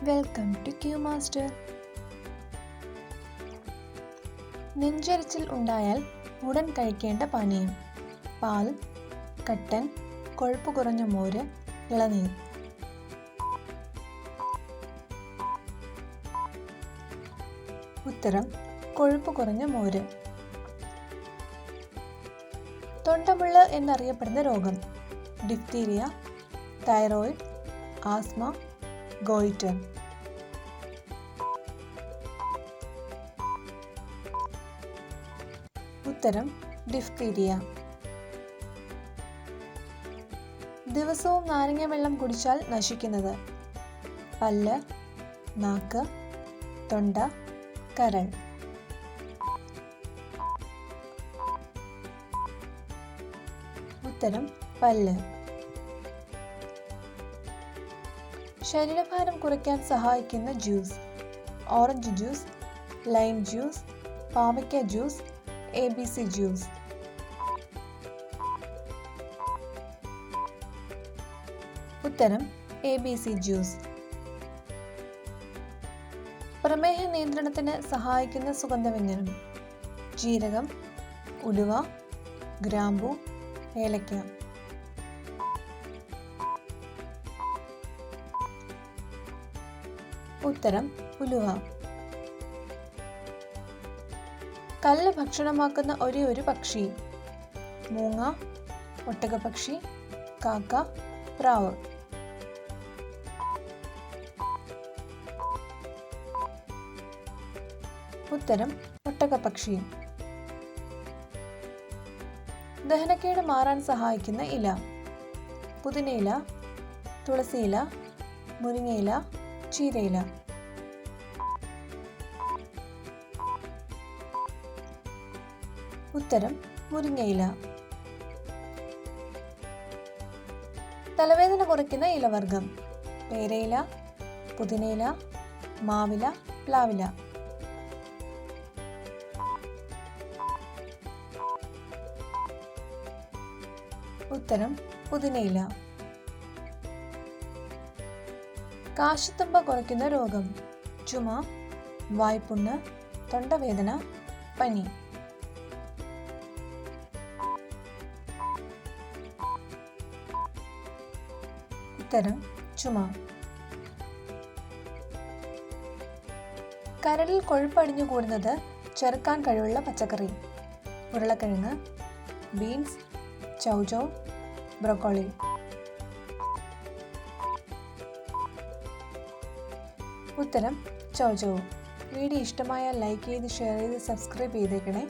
Welcome to Q master. നെഞ്ചെരിച്ചിൽ ഉണ്ടായാൽ ഉടൻ കഴിക്കേണ്ട പാനീയം: പാൽ, കട്ടൻ, കൊഴുപ്പ് കുറഞ്ഞ മോര്, ഇളനീർ. ഉത്തരം കൊഴുപ്പ് കുറഞ്ഞ മോര്. തൊണ്ടമുള്ള് എന്നറിയപ്പെടുന്ന രോഗം: ഡിഫ്തീരിയ, തൈറോയിഡ്, ആസ്മ, ഗോയിറ്റർ. ഉത്തരം ഡിഫ്തീരിയ. ദിവസവും നാരങ്ങ വെള്ളം കുടിച്ചാൽ നശിക്കുന്നത്: പല്ല്, നാക്ക്, തൊണ്ട, കരൾ. ഉത്തരം പല്ല്. ശരീരഭാരം കുറയ്ക്കാൻ സഹായിക്കുന്ന juice: orange juice, lime juice, പാവയ്ക്ക ജ്യൂസ്, ABC ജ്യൂസ്. ഉത്തരം ABC ജ്യൂസ്. പ്രമേഹ നിയന്ത്രണത്തിന് സഹായിക്കുന്ന സുഗന്ധവ്യഞ്ജനം: ജീരകം, ഉലുവ, ഗ്രാമ്പൂ, ഏലക്ക. ഉത്തരം ഉലുവ. കല്ല് ഭക്ഷണമാക്കുന്ന ഒരേയൊരു പക്ഷി: മൂങ്ങ, ഒട്ടകപ്പക്ഷി, കാക്ക, പ്രാവ്. ഉത്തരം ഒട്ടകപ്പക്ഷി. ദഹനക്കേട് മാറാൻ സഹായിക്കുന്ന ഇല: പുതിനയില, തുളസിയില, മുരിങ്ങയില, ചീരയില. ഉത്തരം മുരിങ്ങയില. തലവേദന കുറയ്ക്കുന്ന ഇലവർഗം: പേരയില, പുതിനയില, മാവില, പ്ലാവില. ഉത്തരം പുതിനയില. കാശിത്തുമ്പ കുറയ്ക്കുന്ന രോഗം: ചുമ, വായ്പുണ്ണ്, തൊണ്ടവേദന, പനി. ഉത്തരം ചുമ. കരളിൽ കൊഴുപ്പടിഞ്ഞു കൂടുന്നത് ചെറുക്കാൻ കഴിവുള്ള പച്ചക്കറി: ഉരുളക്കിഴങ്ങ്, ബീൻസ്, ചൗചൗ, ബ്രൊക്കോളി. ഉത്തരം ചൗചൗ. വീഡിയോ ഇഷ്ടമായാൽ ലൈക്ക് ചെയ്ത് ഷെയർ ചെയ്ത് സബ്സ്ക്രൈബ് ചെയ്തേക്കണേ.